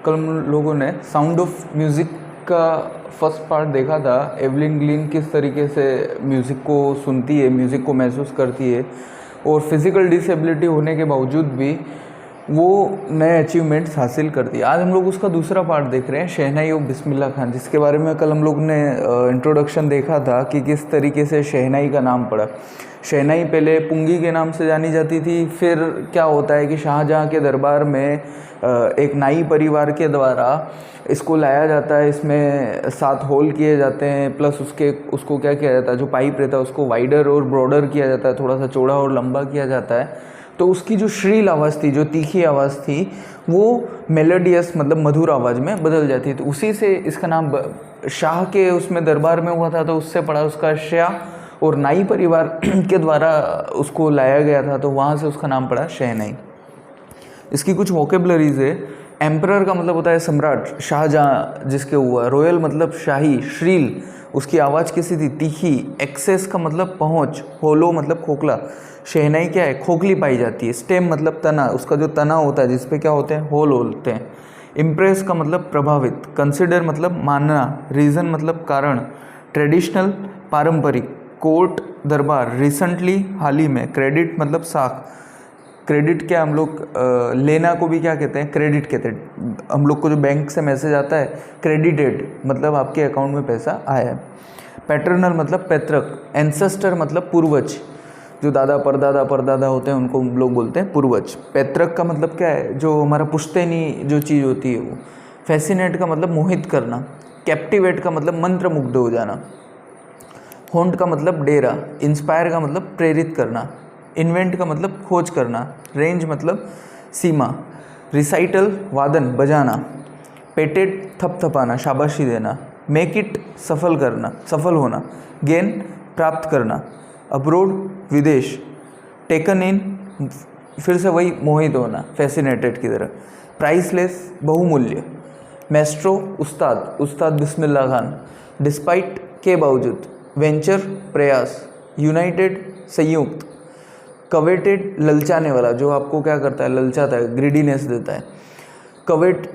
कल हम लोगों ने साउंड ऑफ म्यूज़िक का फर्स्ट पार्ट देखा था। एवलिन ग्लीन किस तरीके से म्यूज़िक को सुनती है, म्यूज़िक को महसूस करती है और फिज़िकल डिसेबिलिटी होने के बावजूद भी वो नए अचीवमेंट्स हासिल करती है। आज हम लोग उसका दूसरा पार्ट देख रहे हैं, शहनाई ऑफ बिस्मिल्लाह खान, जिसके बारे में कल हम लोग ने इंट्रोडक्शन देखा था कि किस तरीके से शहनाई का नाम पड़ा। शहनाई पहले पुंगी के नाम से जानी जाती थी। फिर क्या होता है कि शाहजहाँ के दरबार में एक नाई परिवार के द्वारा इसको लाया जाता है। इसमें 7 होल किए जाते हैं, प्लस उसको क्या किया जाता है, जो पाइप रहता है उसको वाइडर और ब्रॉडर किया जाता है, थोड़ा सा चौड़ा और लंबा किया जाता है। तो उसकी जो श्रील आवाज़ थी, जो तीखी आवाज़ थी, वो मेलोडियस मतलब मधुर आवाज़ में बदल जाती थी। उसी से इसका नाम शाह के उसमें दरबार में हुआ था, तो उससे पड़ा उसका शाह, और नाई परिवार के द्वारा उसको लाया गया था, तो वहाँ से उसका नाम पड़ा शहनाई। इसकी कुछ वोकेबलरीज है। एम्परर का मतलब होता है सम्राट, शाहजहाँ जिसके हुआ। रॉयल मतलब शाही, श्रील उसकी आवाज़ कैसी थी, तीखी। एक्सेस का मतलब पहुँच, होलो मतलब खोखला। शहनाई क्या है, खोखली पाई जाती है। स्टेम मतलब तना, उसका जो तना होता है जिस पे क्या होते हैं, होल होते हैं। इम्प्रेस का मतलब प्रभावित। कंसिडर मतलब मानना। रीज़न मतलब कारण। ट्रेडिशनल पारंपरिक। कोर्ट दरबार, रिसेंटली हाल ही में। क्रेडिट मतलब साख। क्रेडिट क्या, हम लोग लेना को भी क्या कहते हैं, क्रेडिट कहते हैं। हम लोग को जो बैंक से मैसेज आता है क्रेडिटेड, मतलब आपके अकाउंट में पैसा आया है। पैटर्नल मतलब पैतृक। एंसेस्टर मतलब पूर्वज, जो दादा परदादा होते हैं उनको हम लोग बोलते हैं पूर्वज। पैतृक का मतलब क्या है, जो हमारा पुश्तैनी जो चीज़ होती है वो। फैसिनेट का मतलब मोहित करना। कैप्टिवेट का मतलब मंत्रमुग्ध हो जाना। हॉन्ट का मतलब डेरा। इंस्पायर का मतलब प्रेरित करना। इन्वेंट का मतलब खोज करना। रेंज मतलब सीमा। रिसाइटल वादन बजाना। पेटेड थपथपाना, शाबाशी देना। मेक इट सफल करना, सफल होना। गेन प्राप्त करना। अब्रोड विदेश। टेकन इन फिर से वही मोहित होना, फैसिनेटेड की तरह। प्राइसलेस बहुमूल्य। मैस्ट्रो उस्ताद, उस्ताद बिस्मिल्लाह खान। डिस्पाइट के बावजूद। वेंचर प्रयास। यूनाइटेड संयुक्त। कवेटेड ललचाने वाला, जो आपको क्या करता है, ललचाता है, ग्रीडीनेस देता है। कवेट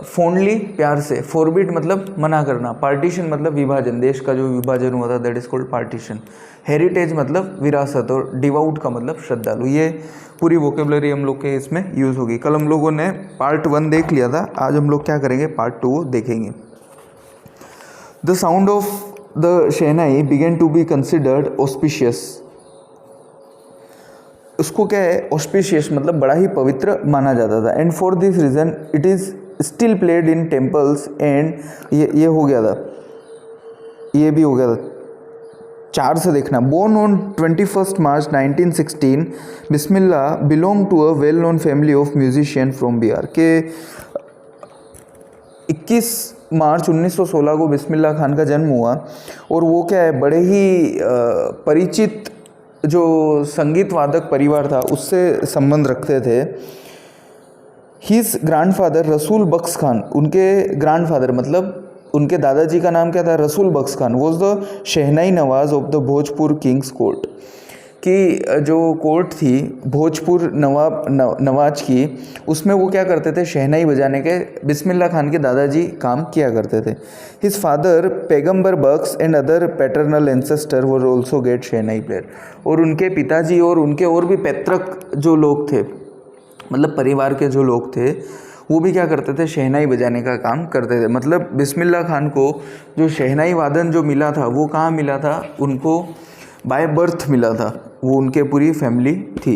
फोनली प्यार से। फॉरबिड मतलब मना करना। पार्टीशन मतलब विभाजन, देश का जो विभाजन हुआ था that is called partition. Heritage मतलब विरासत, और डिवाउट का मतलब श्रद्धालु। ये पूरी वोकेबलरी हम लोग के इसमें यूज़ होगी। कल हम लोगों ने पार्ट 1 देख लिया था, आज हम लोग क्या करेंगे, पार्ट 2 देखेंगे। The sound of the shehnai began to be considered auspicious. उसको क्या है, ऑस्पिशियस मतलब बड़ा ही पवित्र माना जाता था। And for this reason it is still played in temples. And ये हो गया था, ये भी हो गया था। 4 से देखना। Born on 21 March 1916, Bismillah belong to a well known family of musician from Bihar. के 21 मार्च 1916 को बिस्मिल्लाह खान का जन्म हुआ, और वो क्या है, बड़े ही परिचित जो संगीत वादक परिवार था उससे संबंध रखते थे। हिज ग्रैंडफादर रसूल बख्श खान, उनके ग्रैंडफादर मतलब उनके दादाजी का नाम क्या था, Rasool Bakhsh Khan, was the shehnai Nawaz of the Bhojpur kings court. कि जो कोर्ट थी भोजपुर नवाज की, उसमें वो क्या करते थे, शहनाई बजाने के बिस्मिल्लाह खान के दादाजी काम किया करते थे। His father Paigambar Bakhsh and other paternal ancestor were also great shehnai player. और उनके पिताजी और उनके और भी पैतृक जो लोग थे, मतलब परिवार के जो लोग थे, वो भी क्या करते थे, शहनाई बजाने का काम करते थे। मतलब बिस्मिल्लाह खान को जो शहनाई वादन जो मिला था वो कहाँ मिला था, उनको बाय बर्थ मिला था, वो उनके पूरी फैमिली थी।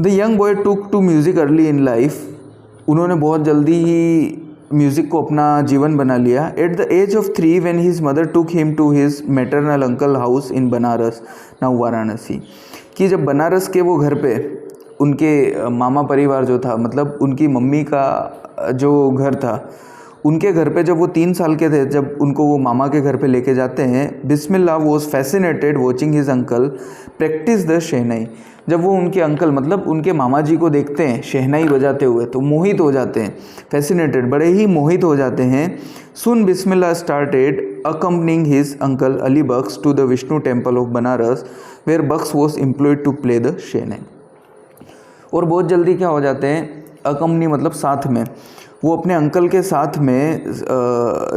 The young boy took to music early in life. उन्होंने बहुत जल्दी ही म्यूज़िक को अपना जीवन बना लिया। At the age of 3 when his mother took him to his maternal uncle house in Banaras, now Varanasi. कि जब बनारस के वो घर पे उनके मामा परिवार जो था, मतलब उनकी मम्मी का जो घर था, उनके घर पे जब वो 3 साल के थे, जब उनको वो मामा के घर पे लेके जाते हैं, Bismillah was fascinated watching his uncle practice the shehnai. जब वो उनके अंकल मतलब उनके मामा जी को देखते हैं शहनाई बजाते हुए, तो मोहित हो जाते हैं। फैसिनेटेड बड़े ही मोहित हो जाते हैं। Soon Bismillah started accompanying his uncle Ali Bakhsh to the Vishnu temple of Banaras, where Bakhsh was employed to play the shehnai. और बहुत जल्दी क्या हो जाते हैं, अकम्पनी मतलब साथ में, वो अपने अंकल के साथ में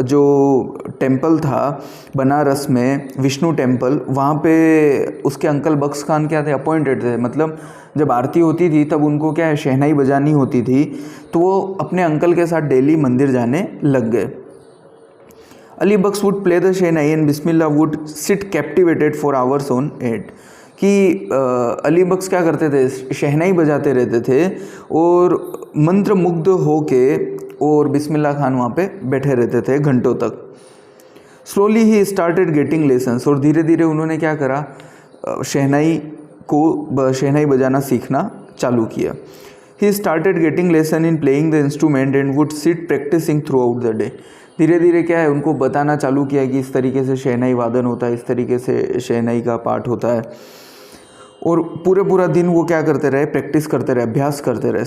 जो टेंपल था बनारस में, विष्णु टेंपल, वहाँ पे उसके अंकल बख्श खान क्या थे, अपॉइंटेड थे। मतलब जब आरती होती थी तब उनको क्या है, शहनाई बजानी होती थी, तो वो अपने अंकल के साथ डेली मंदिर जाने लग गए। Ali Bakhsh would play the shehnai and Bismillah would sit captivated for hours on it. कि अली बख्श क्या करते थे, शहनाई बजाते रहते थे और मंत्र मुग्ध होके और बिस्मिल्लाह खान वहाँ पे बैठे रहते थे घंटों तक। स्लोली ही स्टार्टेड गेटिंग लेसन्स, और धीरे धीरे उन्होंने क्या करा, शहनाई बजाना सीखना चालू किया। He started getting lesson in playing the instrument and would sit practising throughout the day. धीरे धीरे क्या है, उनको बताना चालू किया कि इस तरीके से शहनाई वादन होता है, इस तरीके से शहनाई का पाठ होता है, और पूरा दिन वो क्या करते रहे, प्रैक्टिस करते रहे, अभ्यास करते रहे।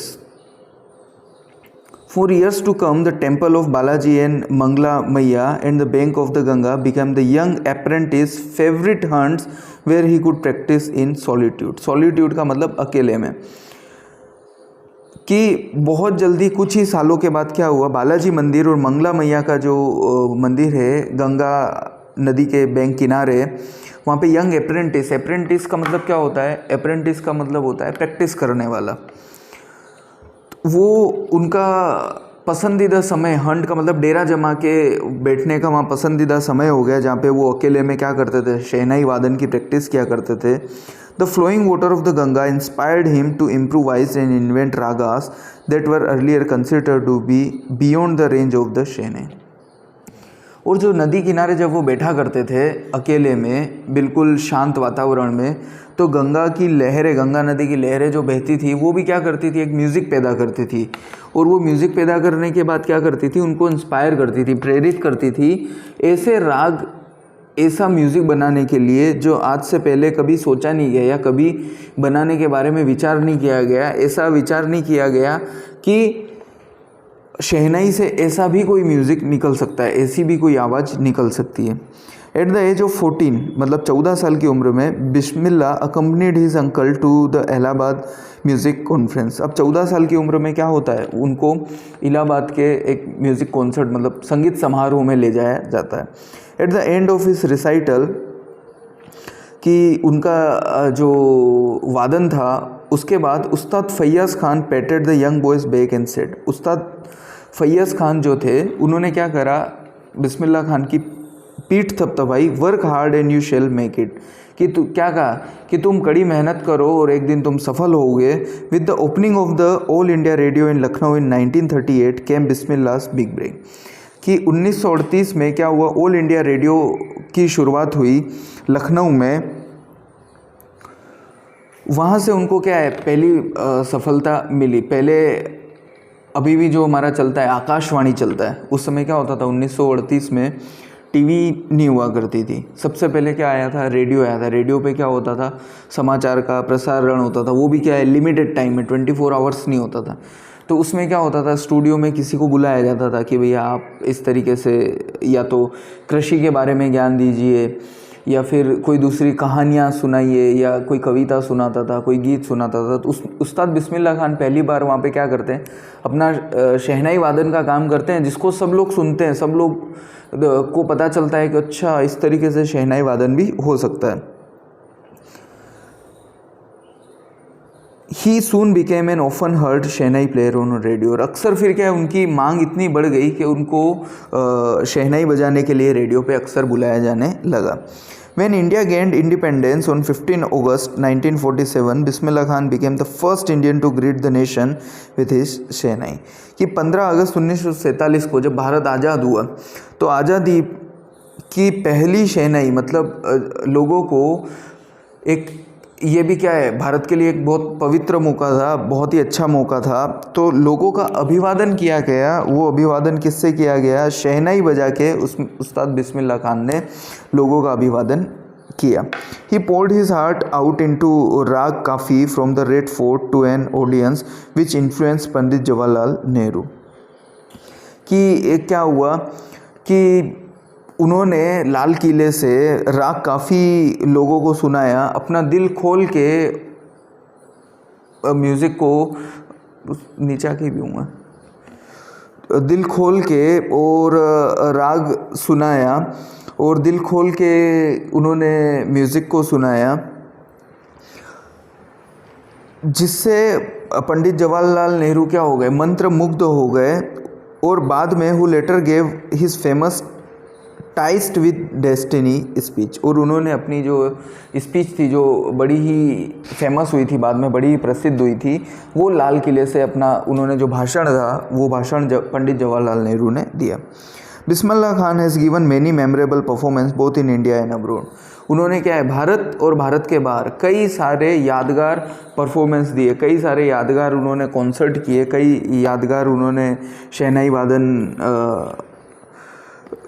For years to come, the temple of Balaji and Mangla Maiya and the bank of the Ganga became the young apprentice's favorite haunts where he could practice in solitude. Solitude का मतलब अकेले में। कि बहुत जल्दी कुछ ही सालों के बाद क्या हुआ, बालाजी मंदिर और मंगला मैया का जो मंदिर है गंगा नदी के बैंक किनारे, वहाँ पे यंग अप्रेंटिस, अप्रेंटिस का मतलब क्या होता है, अप्रेंटिस का मतलब होता है प्रैक्टिस करने वाला। वो उनका पसंदीदा समय, हंट का मतलब डेरा जमा के बैठने का वहाँ पसंदीदा समय हो गया, जहाँ पे वो अकेले में क्या करते थे, शहनाई वादन की प्रैक्टिस किया करते थे। The flowing water of the Ganga inspired him to improvise and invent ragas that were earlier considered to be beyond the range of the shehnai. और जो नदी किनारे जब वो बैठा करते थे अकेले में, बिल्कुल शांत वातावरण में, तो गंगा की लहरें, गंगा नदी की लहरें जो बहती थी, वो भी क्या करती थी, एक म्यूज़िक पैदा करती थी। और वो म्यूज़िक पैदा करने के बाद क्या करती थी, उनको इंस्पायर करती थी, प्रेरित करती थी ऐसे राग, ऐसा म्यूज़िक बनाने के लिए जो आज से पहले कभी सोचा नहीं गया या कभी बनाने के बारे में विचार नहीं किया गया। ऐसा विचार नहीं किया गया कि शहनाई से ऐसा भी कोई म्यूज़िक निकल सकता है, ऐसी भी कोई आवाज़ निकल सकती है। एट द एज ऑफ 14, मतलब 14 साल की उम्र में, Bismillah accompanied his uncle to the Allahabad music conference. अब 14 साल की उम्र में क्या होता है, उनको इलाहाबाद के एक म्यूज़िक कॉन्सर्ट, मतलब संगीत समारोह में ले जाया जाता है। At the end of his recital, कि उनका जो वादन था उसके बाद Ustad Faiyaz Khan patted the young boys back and said. Ustad Faiyaz Khan जो थे, उन्होंने क्या करा, बिस्मिल्लाह खान की पीठ थपथपाई, work hard and you shall make it. कि तू क्या कहा कि तुम कड़ी मेहनत करो और एक दिन तुम सफल होगे। With the opening of the all India radio in Lucknow in 1938 came Bismillah's big break. कि 1938 में क्या हुआ, ऑल इंडिया रेडियो की शुरुआत हुई लखनऊ में। वहाँ से उनको क्या है, पहली सफलता मिली। पहले अभी भी जो हमारा चलता है आकाशवाणी चलता है, उस समय क्या होता था, 1938 में टीवी नहीं हुआ करती थी। सबसे पहले क्या आया था, रेडियो आया था। रेडियो पे क्या होता था, समाचार का प्रसारण होता था, वो भी क्या है, लिमिटेड टाइम में, 24 आवर्स नहीं होता था। तो उसमें क्या होता था, स्टूडियो में किसी को बुलाया जाता था कि भैया आप इस तरीके से या तो कृषि के बारे में ज्ञान दीजिए, या फिर कोई दूसरी कहानियाँ सुनाइए, या कोई कविता सुनाता था, कोई गीत सुनाता था। तो उस्ताद बिस्मिल्लाह खान पहली बार वहाँ पे क्या करते हैं, अपना शहनाई वादन का काम करते हैं, जिसको सब लोग सुनते हैं, सब लोग को पता चलता है कि अच्छा इस तरीके से शहनाई वादन भी हो सकता है। He soon became an often heard shehnai player on radio. और अक्सर फिर क्या है, उनकी मांग इतनी बढ़ गई कि उनको शहनाई बजाने के लिए रेडियो पे अक्सर बुलाया जाने लगा। When India gained independence on 15 August 1947, Bismillah Khan became the first Indian to greet the nation with his शहनाई। कि 15 अगस्त 1947 को जब भारत आज़ाद हुआ, तो आज़ादी की पहली शहनाई, मतलब लोगों को एक, ये भी क्या है, भारत के लिए एक बहुत पवित्र मौका था, बहुत ही अच्छा मौका था। तो लोगों का अभिवादन किया गया। वो अभिवादन किससे किया गया, शहनाई बजा के उस्ताद बिस्मिल्लाह खान ने लोगों का अभिवादन किया। He poured his heart out into raag Kafi from the red fort to an audience which influence Pandit Jawaharlal Nehru. कि क्या हुआ कि उन्होंने लाल किले से राग काफ़ी लोगों को सुनाया, अपना दिल खोल के म्यूज़िक को नीचा के भी हूँ। दिल खोल के और राग सुनाया और दिल खोल के उन्होंने म्यूज़िक को सुनाया, जिससे पंडित जवाहरलाल नेहरू क्या हो गए, मंत्रमुग्ध हो गए। और बाद में who later gave his famous tryst with destiny speech, और उन्होंने अपनी जो स्पीच थी जो बड़ी ही फेमस हुई थी, बाद में बड़ी ही प्रसिद्ध हुई थी, वो लाल किले से अपना उन्होंने जो भाषण था वो भाषण पंडित जवाहरलाल नेहरू ने दिया। Bismillah Khan has given many memorable performance both in India and abroad. उन्होंने क्या है, भारत और भारत के बाहर कई सारे यादगार परफॉर्मेंस दिए, कई सारे यादगार उन्होंने कॉन्सर्ट किए, कई यादगार उन्होंने शहनाई वादन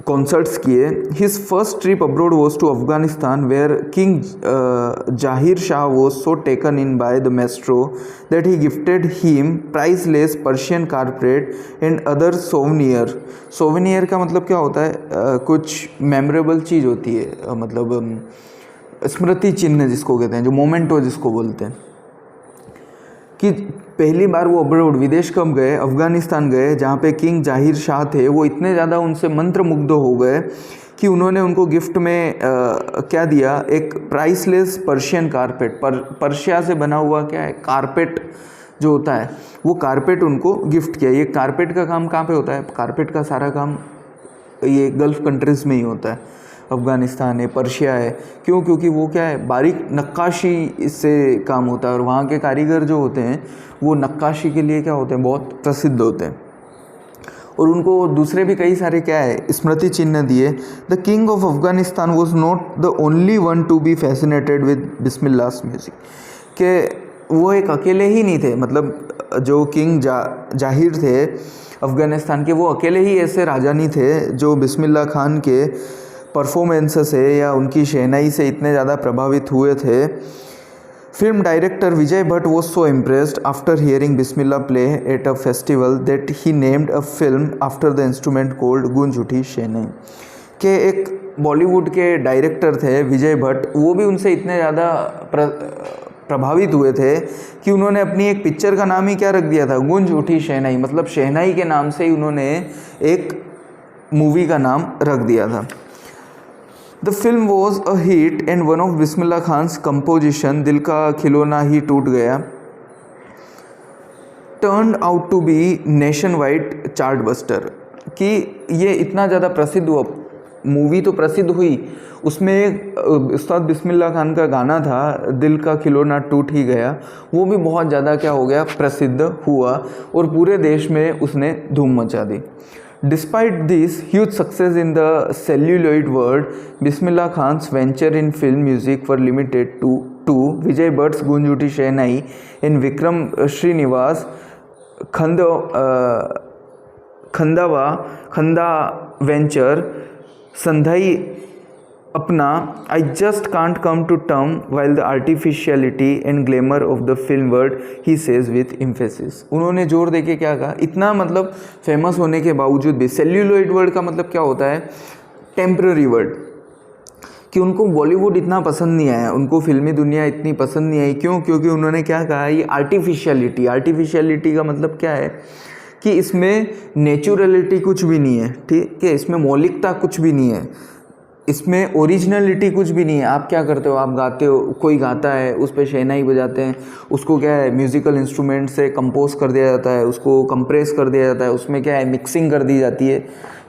कॉन्सर्ट्स किए। His first trip abroad was to Afghanistan where king Zahir Shah was so taken in by the maestro that he gifted him priceless Persian carpet and other souvenir. Souvenir का मतलब क्या होता है, कुछ मेमोरेबल चीज़ होती है, मतलब स्मृति चिन्ह जिसको कहते हैं, जो मोमेंटो जिसको बोलते हैं। कि पहली बार वो अब्रॉड विदेश कब गए, अफ़गानिस्तान गए, जहाँ पे किंग जाहिर शाह थे। वो इतने ज़्यादा उनसे मंत्रमुग्ध हो गए कि उन्होंने उनको गिफ्ट में क्या दिया, एक प्राइसलेस पर्शियन कारपेट, पर्शिया से बना हुआ क्या है कारपेट जो होता है, वो कारपेट उनको गिफ्ट किया। ये कारपेट का काम कहाँ पे होता है, कारपेट का सारा काम ये गल्फ़ कंट्रीज़ में ही होता है, अफ़गानिस्तान है, पर्शिया है। क्यों? क्योंकि वो क्या है, बारीक नक्काशी इससे काम होता है, और वहाँ के कारीगर जो होते हैं वो नक्काशी के लिए क्या होते हैं, बहुत प्रसिद्ध होते हैं। और उनको दूसरे भी कई सारे क्या है स्मृति चिन्ह दिए। The king of Afghanistan was not the only one to be fascinated with Bismillah's music, के वो एक अकेले ही नहीं थे, मतलब जो किंग जाहिर थे अफ़गानिस्तान के, वो अकेले ही ऐसे राजा नहीं थे जो बिस्मिल्लाह खान के परफॉर्मेंस से या उनकी शहनाई से इतने ज़्यादा प्रभावित हुए थे। Film director Vijay Bhatt was so impressed after hearing Bismillah play at a festival that he named a film after the instrument cold गूंज उठी शहनाई। के एक बॉलीवुड के डायरेक्टर थे विजय भट्ट, वो भी उनसे इतने ज़्यादा प्रभावित हुए थे कि उन्होंने अपनी एक पिक्चर का नाम ही क्या रख दिया था, गूंज उठी शहनाई, मतलब शहनाई के नाम से ही उन्होंने एक मूवी का नाम रख दिया था। The film was a hit and one of Bismillah Khans composition दिल का खिलौना ही टूट गया turned out to be nationwide chartbuster। कि ये इतना ज़्यादा प्रसिद्ध हुआ, मूवी तो प्रसिद्ध हुई, उसमें उस्ताद बिस्मिल्लाह खान का गाना था दिल का खिलौना टूट ही गया, वो भी बहुत ज़्यादा क्या हो गया, प्रसिद्ध हुआ और पूरे देश में उसने धूम मचा दी। Despite this huge success in the celluloid world, Bismillah Khan's venture in film music were limited to Vijay Bhatt's Gunj Uthi Shehnai and Vikram Srinivas Khanda venture Sandhai अपना I just can't come to term while the artificiality and glamour of the film world, he says with emphasis। उन्होंने जोर देके क्या कहा, इतना मतलब famous होने के बावजूद भी, सेल्यूलॉइड वर्ड का मतलब क्या होता है, टेम्पररी वर्ड, कि उनको बॉलीवुड इतना पसंद नहीं आया, उनको फिल्मी दुनिया इतनी पसंद नहीं आई। क्यों? क्योंकि उन्होंने क्या कहा, ये आर्टिफिशियलिटी का मतलब क्या है कि इसमें नेचुरलिटी कुछ भी नहीं है, ठीक है, इसमें मौलिकता कुछ भी नहीं है, इसमें ओरिजिनलिटी कुछ भी नहीं है। आप क्या करते हो, आप गाते हो, कोई गाता है उस पर शहनाई बजाते हैं, उसको क्या है म्यूज़िकल इंस्ट्रूमेंट से कंपोज कर दिया जाता है, उसको कंप्रेस कर दिया जाता है, उसमें क्या है मिक्सिंग कर दी जाती है।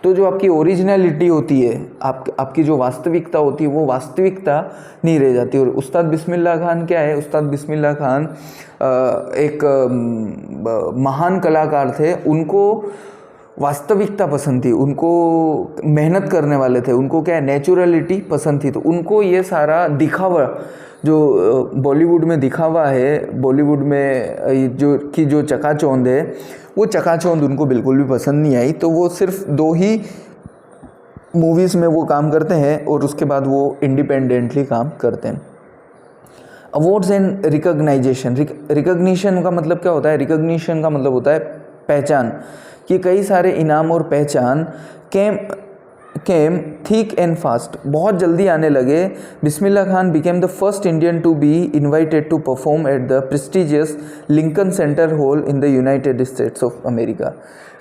तो जो आपकी ओरिजिनलिटी होती है, आपकी जो वास्तविकता होती है, वो वास्तविकता नहीं रह जाती। और उस्ताद बिस्मिल्लाह खान क्या है, उस्ताद बिस्मिल्लाह खान एक महान कलाकार थे, उनको वास्तविकता पसंद थी, उनको मेहनत करने वाले थे, उनको क्या है नेचुरलिटी पसंद थी। तो उनको ये सारा दिखावा जो बॉलीवुड में दिखावा है, बॉलीवुड में जो चकाचौंध है, वो चकाचौंध उनको बिल्कुल भी पसंद नहीं आई। तो वो सिर्फ 2 ही मूवीज़ में वो काम करते हैं और उसके बाद वो इंडिपेंडेंटली काम करते हैं। अवार्ड्स एंड रिकॉग्नाइजेशन, रिकॉग्निशन का मतलब क्या होता है, रिकॉग्निशन का मतलब होता है पहचान, कि कई सारे इनाम और पहचान के केम थिक एंड फास्ट, बहुत जल्दी आने लगे। Bismillah Khan became the first Indian to be invited to perform at the prestigious Lincoln centre hall in the United States of America.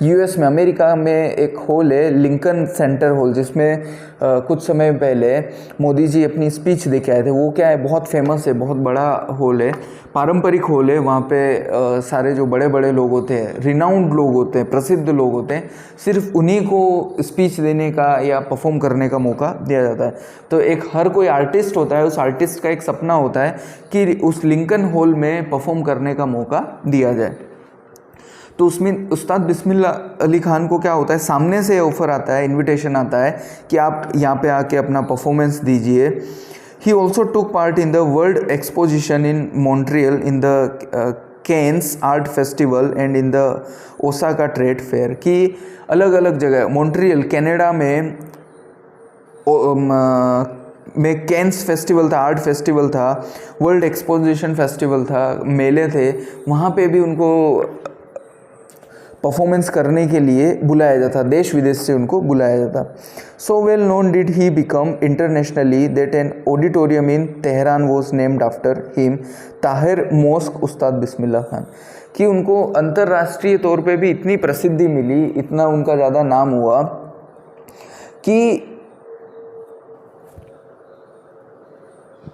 US में, अमेरिका में एक हॉल है लिंकन सेंटर हॉल, जिसमें कुछ समय पहले मोदी जी अपनी स्पीच दे के आए थे। वो क्या है, बहुत फेमस है, बहुत बड़ा हॉल है, पारंपरिक हॉल है। वहाँ पे सारे जो बड़े बड़े लोग होते हैं, रिनाउंड लोग होते हैं, प्रसिद्ध लोग होते हैं, सिर्फ उन्हीं को स्पीच देने का या परफॉर्म करने का मौका दिया जाता है। तो एक हर कोई आर्टिस्ट होता है, उस आर्टिस्ट का एक सपना होता है कि उस लिंकन हॉल में परफॉर्म करने का मौका दिया जाए। तो उसमें उस्ताद बिस्मिल्लाह अली खान को क्या होता है, सामने से ऑफ़र आता है, इनविटेशन आता है कि आप यहाँ पे आके अपना परफॉर्मेंस दीजिए। He also took part in the world exposition in Montreal, in the cans art festival and in the Osaka trade fair, कि अलग अलग जगह, मॉन्ट्रियल कनाडा में कैंस फेस्टिवल था, आर्ट फेस्टिवल था, वर्ल्ड एक्सपोजिशन फेस्टिवल था, मेले थे, वहाँ पे भी उनको परफॉर्मेंस करने के लिए बुलाया जाता, देश विदेश से उनको बुलाया जाता। So well known did he become internationally that an auditorium in Tehran was named after him, Tahir mosque Ustad Bismillah Khan, कि उनको अंतर्राष्ट्रीय तौर पे भी इतनी प्रसिद्धि मिली, इतना उनका ज़्यादा नाम हुआ कि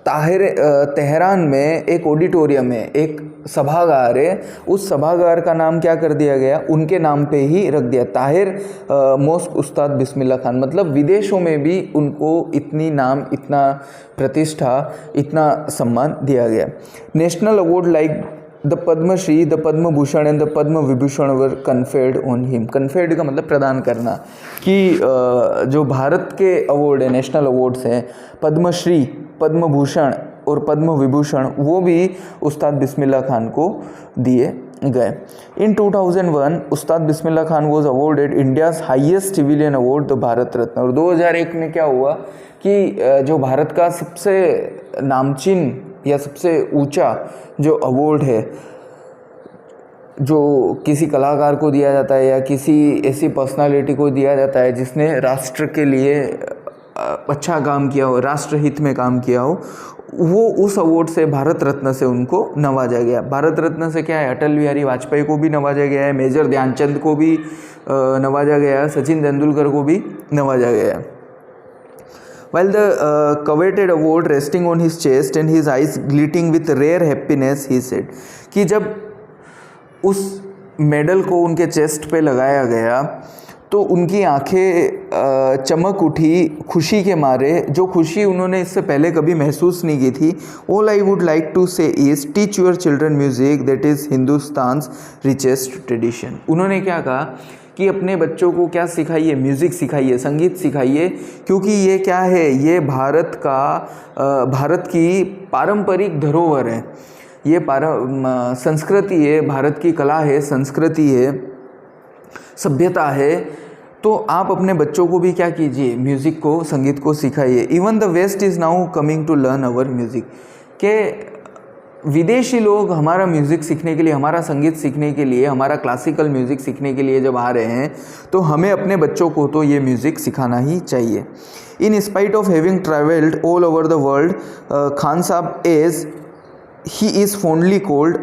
तेहरान में एक ऑडिटोरियम है, एक सभागार है, उस सभागार का नाम क्या कर दिया गया, उनके नाम पे ही रख दिया, ताहिर मॉस्क उस्ताद बिस्मिल्लाह खान। मतलब विदेशों में भी उनको इतनी नाम, इतना प्रतिष्ठा, इतना सम्मान दिया गया। National award like the Padma Shri, the Padma Bhushan and the Padma Vibhushan were conferred on him. Conferred का मतलब प्रदान करना, कि जो भारत के अवार्ड है, नेशनल अवार्ड्स हैं, पद्मश्री, पद्म भूषण और पद्म विभूषण, वो भी उस्ताद बिस्मिल्लाह खान को दिए गए। In 2001 Ustad Bismillah Khan was awarded India's highest civilian award, the Bharat Ratna. और 2001 में क्या हुआ कि जो भारत का सबसे नामचीन या सबसे ऊंचा जो अवार्ड है, जो किसी कलाकार को दिया जाता है या किसी ऐसी पर्सनालिटी को दिया जाता है जिसने राष्ट्र के लिए अच्छा काम किया हो, राष्ट्र हित में काम किया हो, वो उस अवार्ड से, भारत रत्न से उनको नवाजा गया। भारत रत्न से क्या है, अटल बिहारी वाजपेयी को भी नवाजा गया है, मेजर ध्यानचंद को भी नवाजा गया है, सचिन तेंदुलकर को भी नवाजा गया है। While the coveted award resting on his chest and his eyes glittering with rare happiness, he said, कि जब उस मेडल को उनके चेस्ट पे लगाया गया तो उनकी आंखें चमक उठी खुशी के मारे, जो खुशी उन्होंने इससे पहले कभी महसूस नहीं की थी। All I would like to say is teach your children music, that is Hindustan's richest tradition। उन्होंने क्या कहा कि अपने बच्चों को क्या सिखाइए, म्यूज़िक सिखाइए, संगीत सिखाइए, क्योंकि ये क्या है, ये भारत की पारंपरिक धरोहर है, ये संस्कृति है, भारत की कला है, संस्कृति है, सभ्यता है। तो आप अपने बच्चों को भी क्या कीजिए, म्यूज़िक को, संगीत को सिखाइए। Even the west is now coming to learn our music, के विदेशी लोग हमारा म्यूज़िक सीखने के लिए, हमारा संगीत सीखने के लिए, हमारा क्लासिकल म्यूज़िक सीखने के लिए जब आ रहे हैं, तो हमें अपने बच्चों को तो ये म्यूज़िक सिखाना ही चाहिए। In spite of having travelled all over the world, Khan साहब as he is fondly called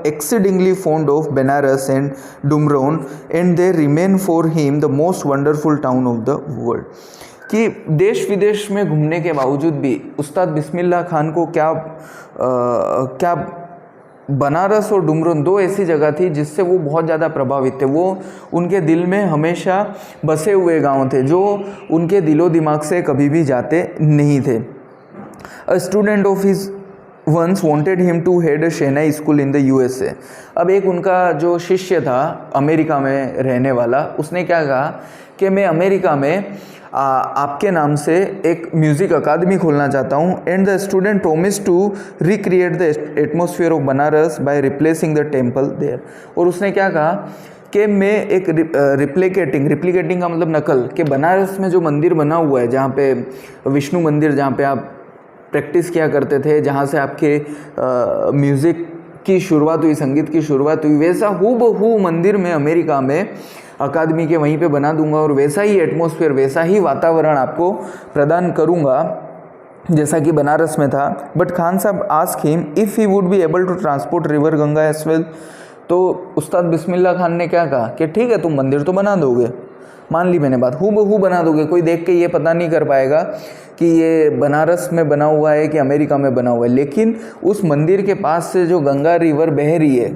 exceedingly fond of Benares and Dumron, and they remain for him the most wonderful town of the world। कि देश विदेश में घूमने के बावजूद भी उस्ताद बिस्मिल्लाह खान को क्या बनारस और डुमरोन, दो ऐसी जगह थी जिससे वो बहुत ज़्यादा प्रभावित थे। वो उनके दिल में हमेशा बसे हुए गांव थे, जो उनके दिलो दिमाग से कभी भी जाते नहीं थे। A student of his once wanted him to head a shehnai school in the USA। अब एक उनका जो शिष्य था अमेरिका में रहने वाला, उसने क्या कहा कि मैं अमेरिका में आपके नाम से एक म्यूज़िक अकादमी खोलना चाहता हूँ। And the student promise to recreate the atmosphere of Banaras by replacing the temple there. और उसने क्या कहा कि मैं एक रिप्लिकेटिंग का मतलब नकल, कि बनारस में जो मंदिर बना हुआ है, जहाँ पे विष्णु मंदिर, जहाँ पे आप प्रैक्टिस किया करते थे, जहाँ से आपके म्यूज़िक की शुरुआत हुई, संगीत की शुरुआत हुई, वैसा हूबहू मंदिर में अमेरिका में अकादमी के वहीं पे बना दूंगा और वैसा ही एटमॉस्फेयर, वैसा ही वातावरण आपको प्रदान करूंगा जैसा कि बनारस में था। But Khan Sahab ask him if he would be able to transport river Ganga as well. तो उस्ताद बिस्मिल्लाह खान ने क्या कहा कि ठीक है, तुम मंदिर तो बना दोगे, मान ली मैंने बात, हूबहू बना दोगे, कोई देख के ये पता नहीं कर पाएगा कि ये बनारस में बना हुआ है कि अमेरिका में बना हुआ है, लेकिन उस मंदिर के पास से जो गंगा रिवर बह रही है,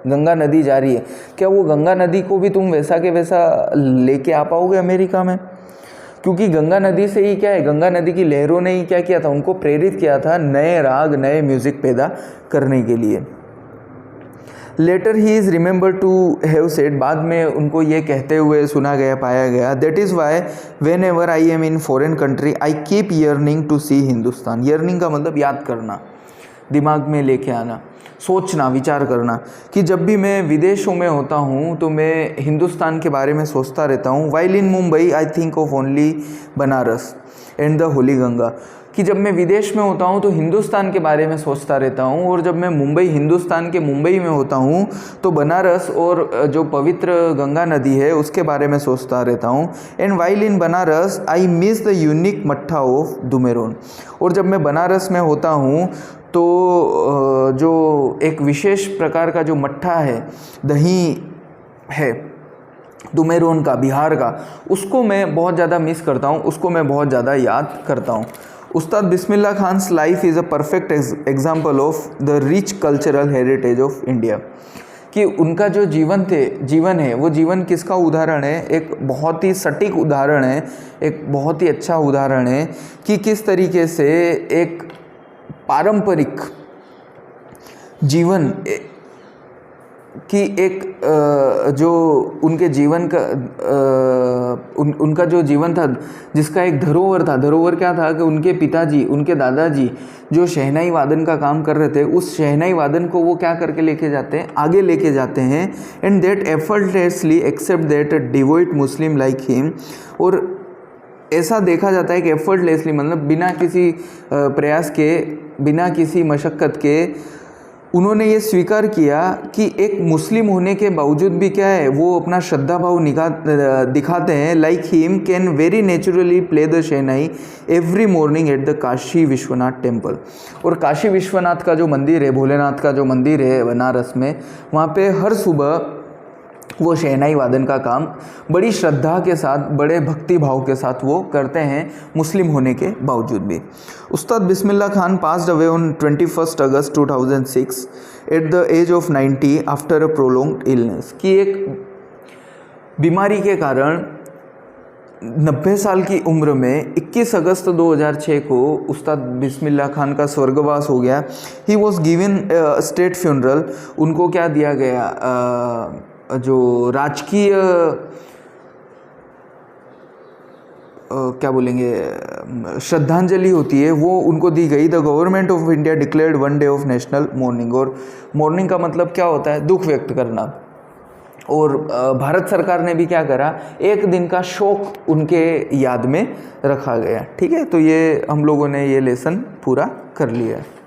गंगा नदी जा रही है, क्या वो गंगा नदी को भी तुम वैसा के वैसा लेके आ पाओगे अमेरिका में? क्योंकि गंगा नदी से ही क्या है, गंगा नदी की लहरों ने ही क्या किया था, उनको प्रेरित किया था नए राग, नए म्यूज़िक पैदा करने के लिए। Later he is remember to have said, बाद में उनको ये कहते हुए सुना गया, पाया गया, that is why whenever I am in foreign country I keep yearning to see Hindustan. Yearning का मतलब याद करना, दिमाग में लेके आना, सोचना, विचार करना, कि जब भी मैं विदेशों में होता हूँ तो मैं हिंदुस्तान के बारे में सोचता रहता हूँ। While in Mumbai I think of only Banaras and the Holi Ganga, कि जब मैं विदेश में होता हूँ तो हिंदुस्तान के बारे में सोचता रहता हूँ, और जब मैं मुंबई, हिंदुस्तान के मुंबई में होता हूँ तो बनारस और जो पवित्र गंगा नदी है उसके बारे में सोचता रहता हूँ। And while in Banaras I miss the unique मट्ठा ऑफ डुमेरोन, और जब मैं बनारस में होता हूँ तो जो एक विशेष प्रकार का जो मट्ठा है, दही है डुमेरोन का, बिहार का, उसको मैं बहुत ज़्यादा मिस करता हूँ, उसको मैं बहुत ज़्यादा याद करता हूँ। Ustad Bismillah Khan's life is a perfect example of the rich cultural heritage of India, कि उनका जो जीवन है वो जीवन किसका उदाहरण है, एक बहुत ही सटीक उदाहरण है, एक बहुत ही अच्छा उदाहरण है कि किस तरीके से एक पारंपरिक जीवन कि एक जो उनके जीवन का उनका जो जीवन था जिसका एक धरोहर था, धरोहर क्या था कि उनके पिताजी, उनके दादाजी जो शहनाई वादन का काम कर रहे थे, उस शहनाई वादन को वो क्या करके लेके जाते हैं, आगे लेके जाते हैं। And that effortlessly accept that devout Muslim like him, और ऐसा देखा जाता है कि एफर्टलेसली मतलब बिना किसी प्रयास के, बिना किसी मशक्क़त के उन्होंने ये स्वीकार किया कि एक मुस्लिम होने के बावजूद भी क्या है, वो अपना श्रद्धा भाव दिखाते हैं। Like him can very naturally play the shehnai every morning at the Kashi Vishwanath temple, और काशी विश्वनाथ का जो मंदिर है, भोलेनाथ का जो मंदिर है बनारस में, वहाँ पे हर सुबह वो शहनाई वादन का काम बड़ी श्रद्धा के साथ, बड़े भक्ति भाव के साथ वो करते हैं, मुस्लिम होने के बावजूद भी। Ustad Bismillah Khan passed away on 21 August 2006 at the age of 90 after a prolonged illness, कि एक बीमारी के कारण 90 साल की उम्र में 21 अगस्त 2006 को उस्ताद बिस्मिल्लाह खान का स्वर्गवास हो गया। He was given state funeral, उनको क्या दिया गया, जो राजकीय क्या बोलेंगे श्रद्धांजलि होती है वो उनको दी गई। The government of India declared 1 day of national morning, और मॉर्निंग का मतलब क्या होता है, दुख व्यक्त करना, और भारत सरकार ने भी क्या करा, एक दिन का शोक उनके याद में रखा गया। ठीक है, तो ये हम लोगों ने ये लेसन पूरा कर लिया है।